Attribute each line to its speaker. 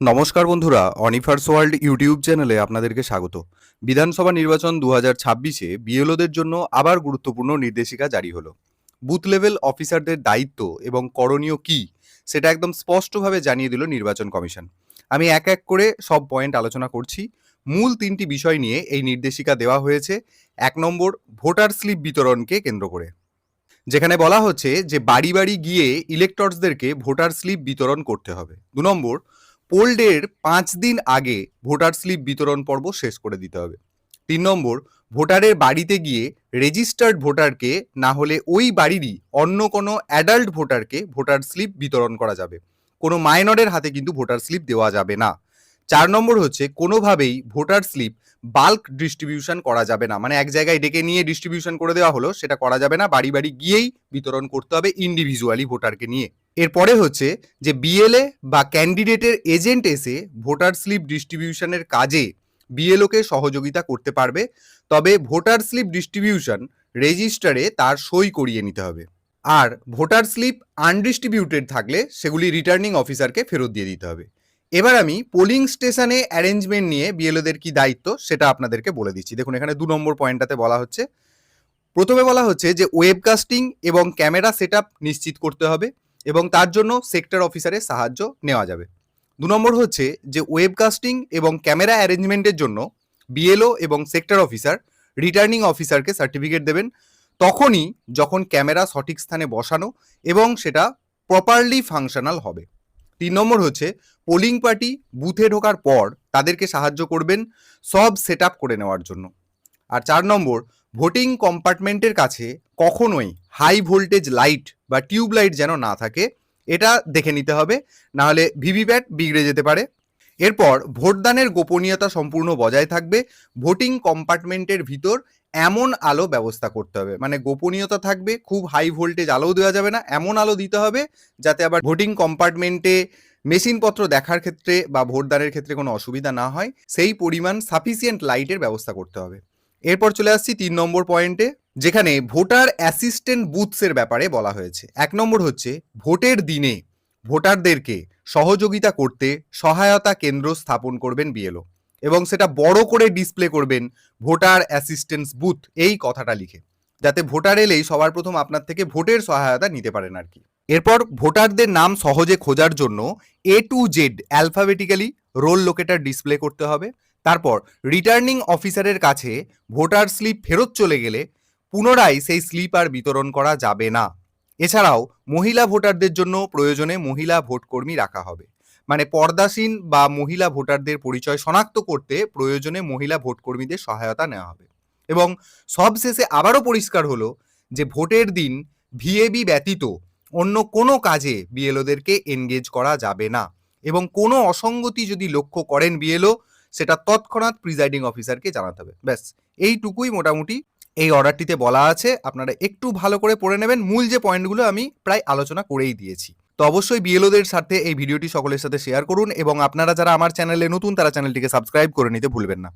Speaker 1: নমস্কার বন্ধুরা, অনিফার্স world YouTube চ্যানেলে আপনাদেরকে স্বাগত। বিধানসভা নির্বাচন 2026-এ বিএলওদের জন্য আবার গুরুত্বপূর্ণ নির্দেশিকা জারি হলো। বুথ লেভেল অফিসারদের দায়িত্ব এবং করণীয় কী সেটা একদম স্পষ্টভাবে জানিয়ে দিল নির্বাচন কমিশন। আমি এক এক করে সব পয়েন্ট আলোচনা করছি। মূল তিনটি বিষয় নিয়ে এই নির্দেশিকা দেওয়া হয়েছে। 1 নম্বর, ভোটার স্লিপ বিতরণকে কেন্দ্র করে, যেখানে বলা হচ্ছে যে বাড়ি বাড়ি গিয়ে ইলেক্টরসদেরকে ভোটার স্লিপ বিতরণ করতে হবে। 2 নম্বর, পোল ডের 5 দিন আগে ভোটার স্লিপ বিতরণ পর্ব শেষ করে দিতে হবে। 3 নম্বর, ভোটারের বাড়িতে গিয়ে রেজিস্টার্ড ভোটারকে না হলে ওই বাড়িরই অন্য কোনো অ্যাডাল্ট ভোটারকে ভোটার স্লিপ বিতরণ করা যাবে। কোনো মাইনরের হাতে কিন্তু ভোটার স্লিপ দেওয়া যাবে না। 4 নম্বর হচ্ছে, কোনোভাবেই ভোটার স্লিপ বাল্ক ডিস্ট্রিবিউশন করা যাবে না, মানে এক জায়গায় ডেকে নিয়ে ডিস্ট্রিবিউশন করে দেওয়া হলো, সেটা করা যাবে না। বাড়ি বাড়ি গিয়েই বিতরণ করতে হবে ইন্ডিভিজুয়ালি ভোটারকে নিয়ে। এরপরে হচ্ছে যে বিএলএ বা ক্যান্ডিডেটের এজেন্ট এসে ভোটার স্লিপ ডিস্ট্রিবিউশনের কাজে বিএলওকে সহযোগিতা করতে পারবে, তবে ভোটার স্লিপ ডিস্ট্রিবিউশন রেজিস্টারে তার সই করিয়ে নিতে হবে। আর ভোটার স্লিপ আনডিস্ট্রিবিউটেড থাকলে সেগুলি রিটার্নিং অফিসারকে ফেরত দিয়ে দিতে হবে। এবার আমি পোলিং স্টেশনে অ্যারেঞ্জমেন্ট নিয়ে বিএলওদের কি দায়িত্ব সেটা আপনাদেরকে বলে দিচ্ছি। দেখুন, এখানে 2 নম্বর পয়েন্টটাতে বলা হচ্ছে, প্রথমে বলা হচ্ছে যে ওয়েবকাস্টিং এবং ক্যামেরা সেটআপ নিশ্চিত করতে হবে এবং তার জন্য সেক্টর অফিসারের সাহায্য নেওয়া যাবে। 2 নম্বর হচ্ছে যে ওয়েবকাস্টিং এবং ক্যামেরা অ্যারেঞ্জমেন্টের জন্য বিএলও এবং সেক্টর অফিসার রিটার্নিং অফিসারকে সার্টিফিকেট দেবেন তখনই যখন ক্যামেরা সঠিক স্থানে বসানো এবং সেটা প্রপারলি ফাংশনাল হবে। 3 নম্বর হচ্ছে পোলিং পার্টি বুথে ঢোকার পর তাদেরকে সাহায্য করবেন সব সেট আপ করে নেওয়ার জন্য। আর 4 নম্বর, ভোটিং কম্পার্টমেন্টের কাছে কখনোই হাই ভোল্টেজ লাইট বা টিউব লাইট যেন না থাকে, এটা দেখে নিতে হবে, নাহলে ভিভিপ্যাট বিগড়ে যেতে পারে। এরপর ভোটদানের গোপনীয়তা সম্পূর্ণ বজায় থাকবে। ভোটিং কম্পার্টমেন্টের ভিতর এমন আলো ব্যবস্থা করতে হবে, মানে গোপনীয়তা থাকবে, খুব হাই ভোল্টেজ আলো দেওয়া যাবে না, এমন আলো দিতে হবে যাতে আবার ভোটিং কম্পার্টমেন্টে মেশিনপত্র দেখার ক্ষেত্রে বা ভোটদানের ক্ষেত্রে কোনো অসুবিধা না হয়, সেই পরিমাণ সাফিসিয়েন্ট লাইটের ব্যবস্থা করতে হবে। এরপর চলে আসছি 3 নম্বর পয়েন্টে, যেখানে ভোটার অ্যাসিস্ট্যান্ট বুথসের ব্যাপারে বলা হয়েছে। 1 নম্বর হচ্ছে, ভোটের দিনে ভোটারদেরকে সহযোগিতা করতে সহায়তা কেন্দ্র স্থাপন করবেন বিএলও এবং সেটা বড় করে ডিসপ্লে করবেন ভোটার অ্যাসিস্ট্যান্স বুথ এই কথাটা লিখে, যাতে ভোটার এলেই সবার প্রথম আপনার থেকে ভোটের সহায়তা নিতে পারেন আর কি। এরপর ভোটারদের নাম সহজে খোঁজার জন্য A to Z alphabetically roll locator display করতে হবে। তারপর রিটার্নিং অফিসারের কাছে ভোটার স্লিপ ফেরত চলে গেলে পুনরায় সেই স্লিপ আর বিতরণ করা যাবে না। এছাড়াও মহিলা ভোটারদের জন্য প্রয়োজনে মহিলা ভোটকর্মী রাখা হবে, মানে পর্দাসীন বা মহিলা ভোটারদের পরিচয় শনাক্ত করতে প্রয়োজনে মহিলা ভোটকর্মীদের সহায়তা নেওয়া হবে। এবং সবশেষে আবারও পরিষ্কার হলো যে ভোটের দিন ভিএবি ব্যতীত অন্য কোনো কাজে বিএলওদেরকে এনগেজ করা যাবে না এবং কোনো অসঙ্গতি যদি লক্ষ্য করেন বিএলও, সেটা তৎক্ষণাৎ প্রিজাইডিং অফিসারকে জানাতে হবে। ব্যাস এইটুকুই মোটামুটি এই অর্ডারটিতে বলা আছে। আপনারা একটু ভালো করে পড়ে নেবেন। মূল যে পয়েন্টগুলো আমি প্রায় আলোচনা করেই দিয়েছি। তো অবশ্যই বিএলওদের সাথে এই ভিডিওটি সকলের সাথে শেয়ার করুন এবং আপনারা যারা আমার চ্যানেলে নতুন তারা চ্যানেলটিকে সাবস্ক্রাইব করে নিতে ভুলবেন না।